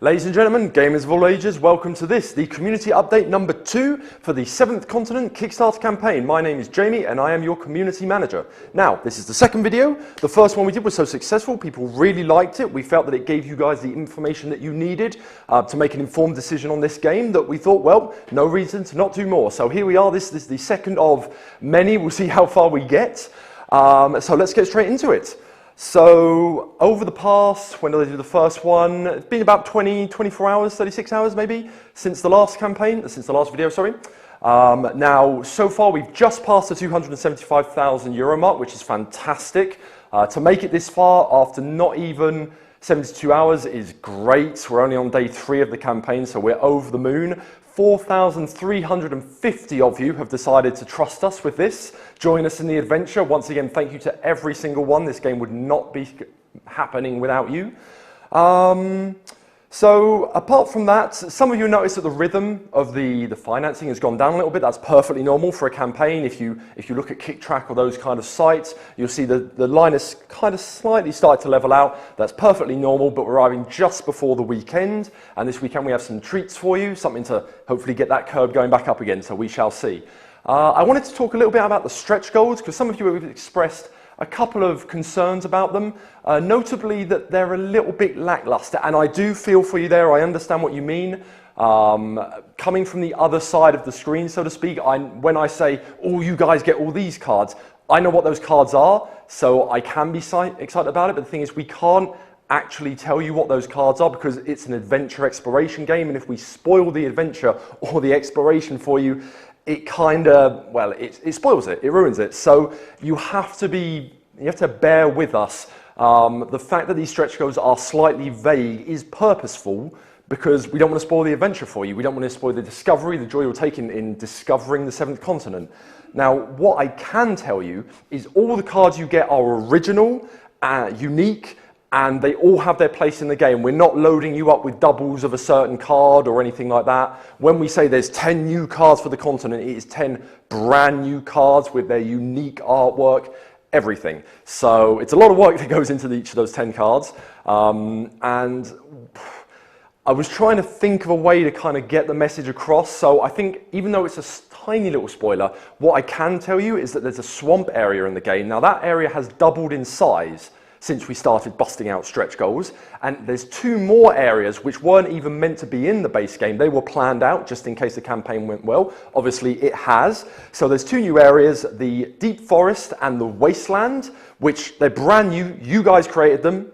Ladies and gentlemen, gamers of all ages, welcome to this, the community update number 2 for the 7th Continent Kickstarter campaign. My name is Jamie and I am your community manager. Now, this is the second video. The first one we did was so successful, people really liked it. We felt that it gave you guys the information that you needed to make an informed decision on this game that we thought, well, no reason to not do more. So here we are, this is the second of many. We'll see how far we get. So let's get straight into it. So over the past, when did I do the first one? It's been about 24 hours, 36 hours maybe, since the last video, sorry. Now, so far we've just passed the €275,000 mark, which is fantastic. To make it this far after not even 72 hours is great. We're only on day 3 of the campaign, so we're over the moon. 4,350 of you have decided to trust us with this, join us in the adventure. Once again, thank you to every single one. This game would not be happening without you. So apart from that, some of you notice that the rhythm of the financing has gone down a little bit. That's perfectly normal for a campaign. If you look at Tric Trac or those kind of sites, you'll see the line has kind of slightly started to level out. That's perfectly normal, but we're arriving just before the weekend. And this weekend we have some treats for you, something to hopefully get that curve going back up again, so we shall see. I wanted to talk a little bit about the stretch goals, because some of you have expressed a couple of concerns about them, notably that they're a little bit lackluster, and I do feel for you there. I understand what you mean. Coming from the other side of the screen, so to speak, when I say, oh, you guys get all these cards, I know what those cards are, so I can be excited about it, but the thing is we can't actually tell you what those cards are because it's an adventure exploration game, and if we spoil the adventure or the exploration for you, it kind of, well, it spoils it, it ruins it. So you have to bear with us. The fact that these stretch goals are slightly vague is purposeful because we don't want to spoil the adventure for you. We don't want to spoil the discovery, the joy you'll take in discovering the 7th continent. Now, what I can tell you is all the cards you get are original, unique, and they all have their place in the game. We're not loading you up with doubles of a certain card or anything like that. When we say there's 10 new cards for the continent, it is 10 brand new cards with their unique artwork, everything. So it's a lot of work that goes into each of those 10 cards. And I was trying to think of a way to kind of get the message across. So I think even though it's a tiny little spoiler, what I can tell you is that there's a swamp area in the game. Now that area has doubled in size since we started busting out stretch goals, and there's 2 more areas which weren't even meant to be in the base game. They were planned out just in case the campaign went well. Obviously it has. So there's 2 new areas, the deep forest and the wasteland, which they're brand new. You guys created them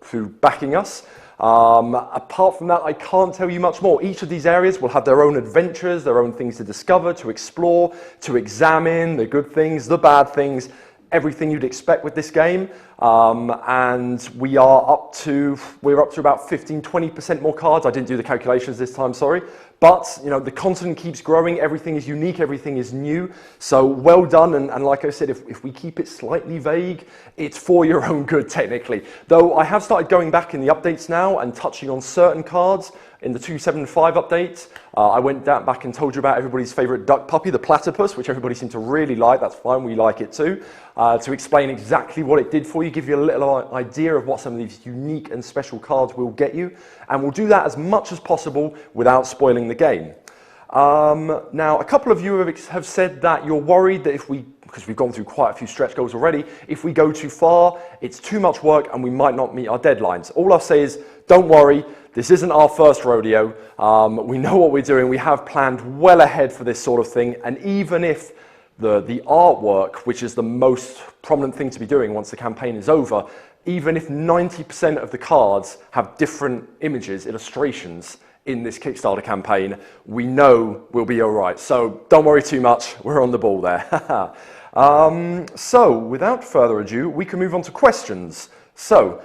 through backing us. Apart from that, I can't tell you much more. Each of these areas will have their own adventures, their own things to discover, to explore, to examine, the good things, the bad things, everything you'd expect with this game, and we're up to about 15-20% more cards. I didn't do the calculations this time, sorry, but you know the continent keeps growing. Everything is unique, everything is new. So well done, and like I said, if we keep it slightly vague, it's for your own good technically. Though I have started going back in the updates now and touching on certain cards. In the 275 update, I went back and told you about everybody's favorite duck puppy, the platypus, which everybody seemed to really like. That's fine, we like it too. To explain exactly what it did for you, give you a little idea of what some of these unique and special cards will get you. And we'll do that as much as possible without spoiling the game. Now, a couple of you have said that you're worried that because we've gone through quite a few stretch goals already, if we go too far, it's too much work and we might not meet our deadlines. All I'll say is, don't worry. This isn't our first rodeo. We know what we're doing. We have planned well ahead for this sort of thing. And even if the artwork, which is the most prominent thing to be doing once the campaign is over, even if 90% of the cards have different images, illustrations in this Kickstarter campaign, we know we'll be all right. So don't worry too much. We're on the ball there. So without further ado, we can move on to questions. So,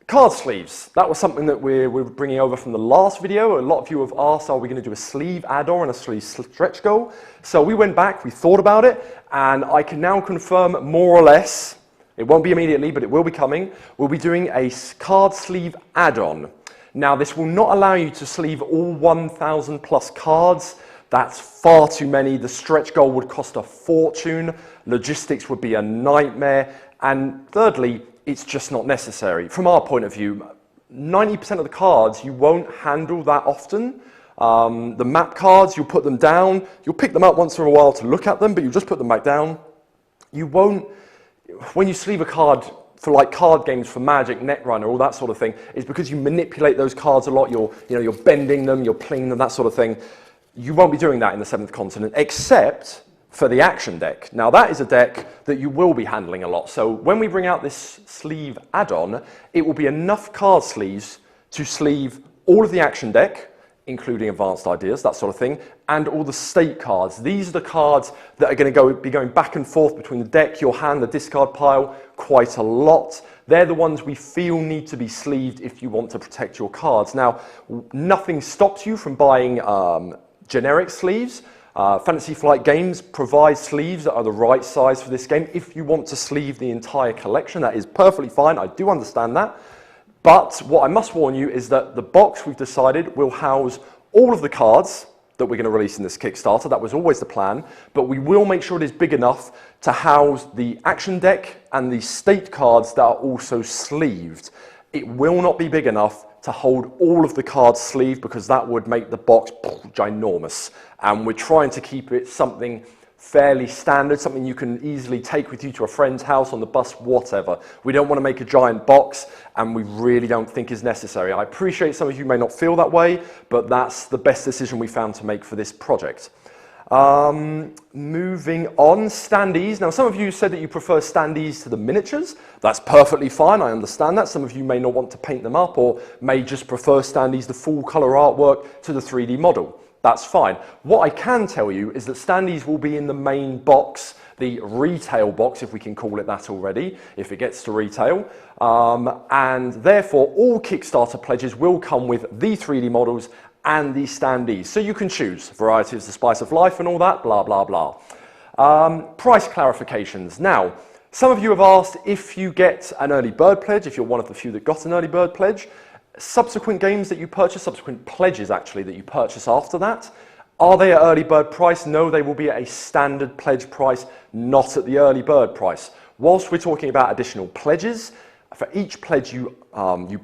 card sleeves. That was something that we're bringing over from the last video. A lot of you have asked, are we going to do a sleeve add-on and a sleeve stretch goal? So we went back, we thought about it, and I can now confirm more or less, it won't be immediately, but it will be coming, we'll be doing a card sleeve add-on. Now this will not allow you to sleeve all 1,000 plus cards. That's far too many. The stretch goal would cost a fortune. Logistics would be a nightmare. And thirdly, it's just not necessary. From our point of view, 90% of the cards you won't handle that often. The map cards, you'll put them down, you'll pick them up once in a while to look at them, but you'll just put them back down. You won't, when you sleeve a card for like card games for Magic, Netrunner, all that sort of thing, is because you manipulate those cards a lot, you're bending them, you're plinging them, that sort of thing. You won't be doing that in the 7th continent, except for the action deck. Now that is a deck that you will be handling a lot. So when we bring out this sleeve add-on, it will be enough card sleeves to sleeve all of the action deck, including advanced ideas, that sort of thing, and all the state cards. These are the cards that are going to be going back and forth between the deck, your hand, the discard pile, quite a lot. They're the ones we feel need to be sleeved if you want to protect your cards. Now, nothing stops you from buying generic sleeves. Fantasy Flight Games provide sleeves that are the right size for this game. If you want to sleeve the entire collection, that is perfectly fine. I do understand that. But what I must warn you is that the box we've decided will house all of the cards that we're going to release in this Kickstarter. That was always the plan, but we will make sure it is big enough to house the action deck and the state cards that are also sleeved. It will not be big enough to hold all of the cards sleeved because that would make the box ginormous. And we're trying to keep it something fairly standard, something you can easily take with you to a friend's house, on the bus, whatever. We don't want to make a giant box, and we really don't think is necessary. I appreciate some of you may not feel that way, but that's the best decision we found to make for this project. Moving on, standees. Now, some of you said that you prefer standees to the miniatures. That's perfectly fine, I understand that. Some of you may not want to paint them up, or may just prefer standees, the full color artwork, to the 3D model. That's fine. What I can tell you is that standees will be in the main box, the retail box, if we can call it that already, if it gets to retail. And therefore, all Kickstarter pledges will come with the 3D models and the standees. So you can choose. Variety is the spice of life and all that, blah, blah, blah. Price clarifications. Now, some of you have asked if you get an early bird pledge, if you're one of the few that got an early bird pledge, subsequent games that you purchase, subsequent pledges actually that you purchase after that, are they at early bird price? No, they will be at a standard pledge price, not at the early bird price. Whilst we're talking about additional pledges, for each pledge you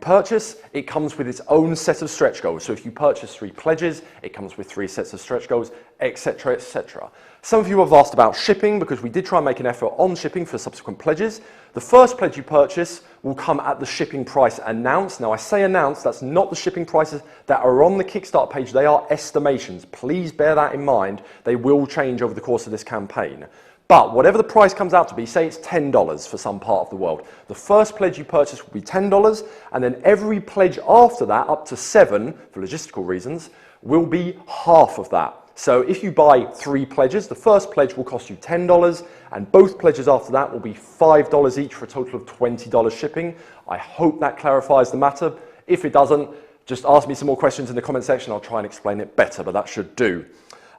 purchase, it comes with its own set of stretch goals. So if you purchase 3 pledges, it comes with 3 sets of stretch goals, etc., etc. Some of you have asked about shipping, because we did try and make an effort on shipping for subsequent pledges. The first pledge you purchase will come at the shipping price announced. Now, I say announced, that's not the shipping prices that are on the Kickstarter page. They are estimations. Please bear that in mind. They will change over the course of this campaign. But whatever the price comes out to be, say it's $10 for some part of the world, the first pledge you purchase will be $10, and then every pledge after that, up to 7, for logistical reasons, will be half of that. So if you buy 3 pledges, the first pledge will cost you $10, and both pledges after that will be $5 each, for a total of $20 shipping. I hope that clarifies the matter. If it doesn't, just ask me some more questions in the comment section. I'll try and explain it better, but that should do.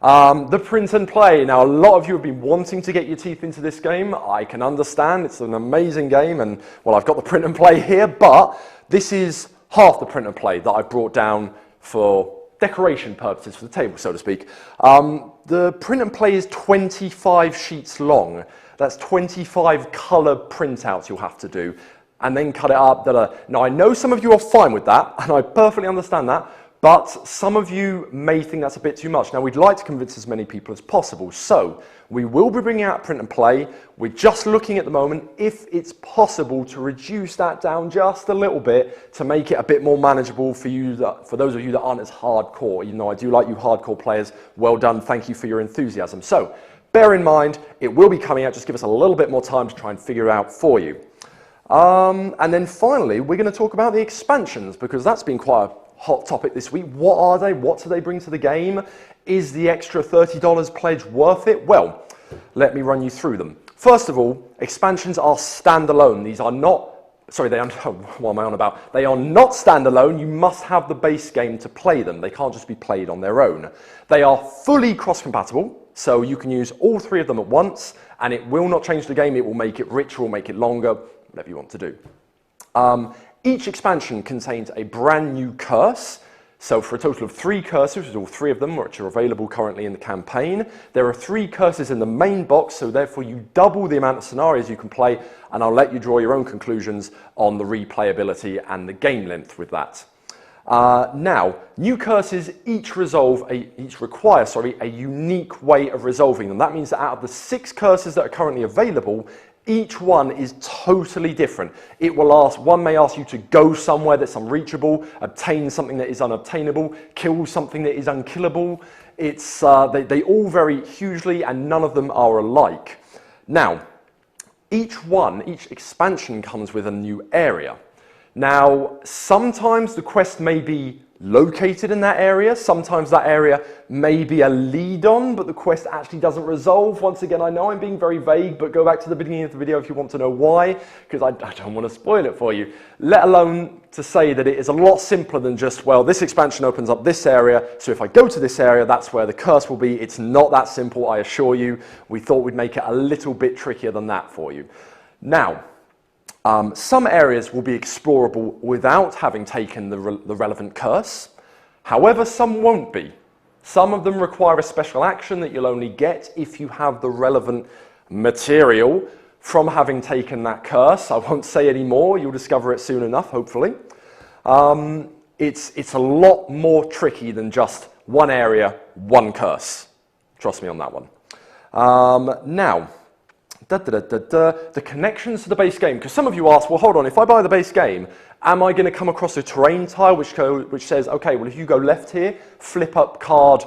The print and play. Now, a lot of you have been wanting to get your teeth into this game. I can understand. It's an amazing game, and, well, I've got the print and play here, but this is half the print and play that I brought down for decoration purposes for the table, so to speak. The print and play is 25 sheets long. That's 25 colour printouts you'll have to do, and then cut it up. Now, I know some of you are fine with that, and I perfectly understand that, but some of you may think that's a bit too much. Now, we'd like to convince as many people as possible, so we will be bringing out print and play. We're just looking at the moment if it's possible to reduce that down just a little bit to make it a bit more manageable for you, for those of you that aren't as hardcore. You know, I do like you hardcore players. Well done, thank you for your enthusiasm. So, bear in mind, it will be coming out. Just give us a little bit more time to try and figure it out for you. And then finally, we're going to talk about the expansions, because that's been quite a hot topic this week. What are they? What do they bring to the game? Is the extra $30 pledge worth it? Well, let me run you through them. First of all, expansions are standalone. These are not, sorry, they are, what am I on about? They are not standalone. You must have the base game to play them. They can't just be played on their own. They are fully cross-compatible, so you can use all 3 of them at once, and it will not change the game. It will make it richer or make it longer, whatever you want to do. Each expansion contains a brand new curse. So for a total of 3 curses, which is all 3 of them, which are available currently in the campaign, there are 3 curses in the main box, so therefore you double the amount of scenarios you can play, and I'll let you draw your own conclusions on the replayability and the game length with that. Now, new curses each require a unique way of resolving them. That means that out of the 6 curses that are currently available, each one is totally different. One may ask you to go somewhere that's unreachable, obtain something that is unobtainable, kill something that is unkillable. They all vary hugely, and none of them are alike. Now, each expansion comes with a new area. Now, sometimes the quest may be located in that area, sometimes that area may be a lead-on, but the quest actually doesn't resolve. Once again, I know I'm being very vague, but go back to the beginning of the video if you want to know why, because I don't want to spoil it for you, let alone to say that it is a lot simpler than just, well, this expansion opens up this area, so if I go to this area, that's where the curse will be. It's not that simple, I assure you. We thought we'd make it a little bit trickier than that for you. Now, some areas will be explorable without having taken the relevant curse. However, some won't be. Some of them require a special action that you'll only get if you have the relevant material from having taken that curse. I won't say any more. You'll discover it soon enough, hopefully. It's a lot more tricky than just one area, one curse. Trust me on that one. Now, the connections to the base game, because some of you ask, well, hold on, if I buy the base game, am I going to come across a terrain tile which says, okay, well, if you go left here, flip up card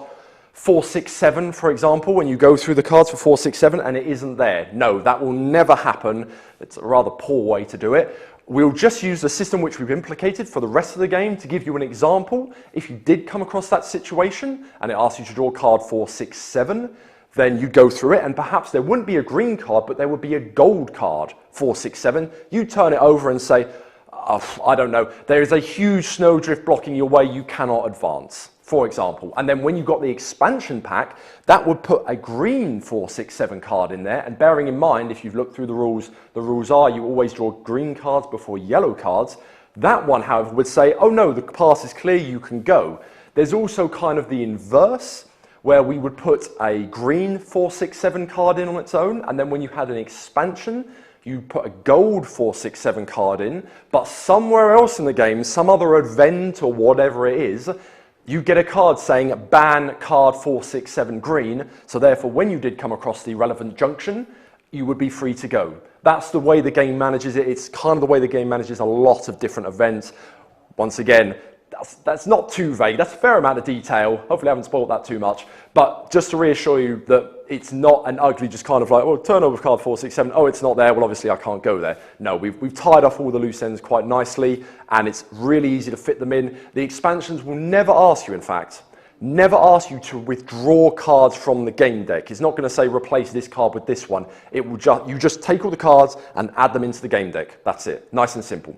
467, for example, when you go through the cards for 467 and it isn't there? No, that will never happen. It's a rather poor way to do it. We'll just use the system which we've implicated for the rest of the game to give you an example. If you did come across that situation and it asks you to draw card 467, then you go through it, and perhaps there wouldn't be a green card, but there would be a gold card, 467. You turn it over and say, oh, I don't know, there is a huge snowdrift blocking your way, you cannot advance, for example. And then when you got the expansion pack, that would put a green 467 card in there, and bearing in mind, if you've looked through the rules are you always draw green cards before yellow cards. That one, however, would say, oh no, the pass is clear, you can go. There's also kind of the inverse, where we would put a green 467 card in on its own, and then when you had an expansion, you put a gold 467 card in, but somewhere else in the game, some other event or whatever it is, you get a card saying ban card 467 green, so therefore when you did come across the relevant junction, you would be free to go. That's the way the game manages it. It's kind of the way the game manages a lot of different events. Once again, that's not too vague. That's a fair amount of detail. Hopefully I haven't spoiled that too much. But just to reassure you that it's not an ugly, just kind of like, oh, turn over card 467. Oh, it's not there. Well, obviously I can't go there. No, we've tied off all the loose ends quite nicely, and it's really easy to fit them in. The expansions will never ask you, in fact, never ask you to withdraw cards from the game deck. It's not going to say replace this card with this one. It will you just take all the cards and add them into the game deck. That's it. Nice and simple.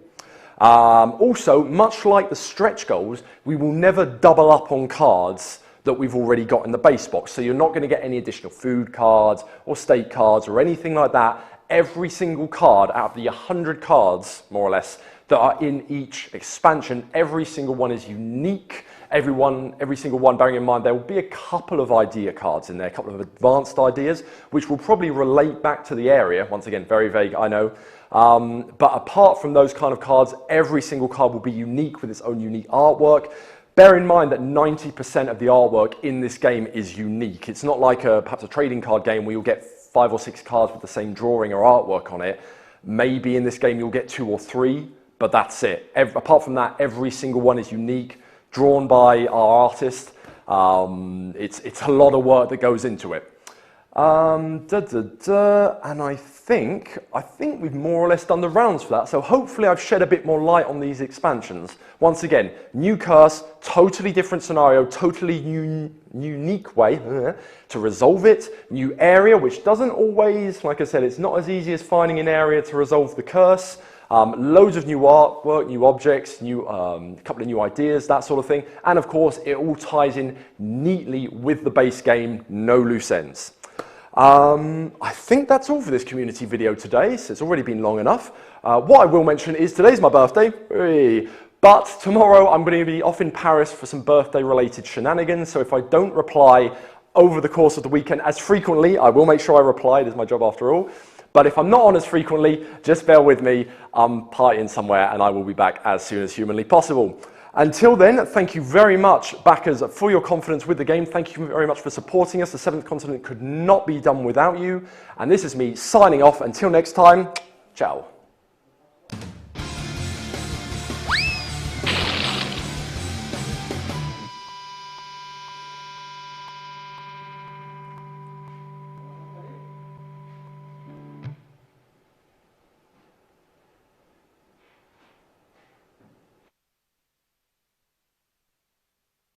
Also, much like the stretch goals, we will never double up on cards that we've already got in the base box. So you're not going to get any additional food cards or state cards or anything like that. Every single card out of the 100 cards, more or less, that are in each expansion, every single one is unique. Every single one, bearing in mind there will be a couple of idea cards in there, a couple of advanced ideas, which will probably relate back to the area. Once again, very vague, I know. But apart from those kind of cards, every single card will be unique with its own unique artwork. Bear in mind that 90% of the artwork in this game is unique. It's not like perhaps a trading card game where you'll get 5 or 6 cards with the same drawing or artwork on it. Maybe in this game you'll get 2 or 3, but that's it. Apart from that, every single one is unique, drawn by our artist. It's a lot of work that goes into it. And I think we've more or less done the rounds for that. So hopefully I've shed a bit more light on these expansions. Once again, new curse, totally different scenario, totally unique way to resolve it. New area, which doesn't always, like I said, it's not as easy as finding an area to resolve the curse. Loads of new artwork, new objects, couple of new ideas, that sort of thing. And of course, it all ties in neatly with the base game, no loose ends. I think that's all for this community video today, so it's already been long enough. What I will mention is today's my birthday. Hey. But tomorrow I'm going to be off in Paris for some birthday-related shenanigans, so if I don't reply over the course of the weekend as frequently, I will make sure I reply, it is my job after all. But if I'm not on as frequently, just bear with me, I'm partying somewhere and I will be back as soon as humanly possible. Until then, thank you very much, backers, for your confidence with the game. Thank you very much for supporting us. The Seventh Continent could not be done without you. And this is me signing off. Until next time, ciao.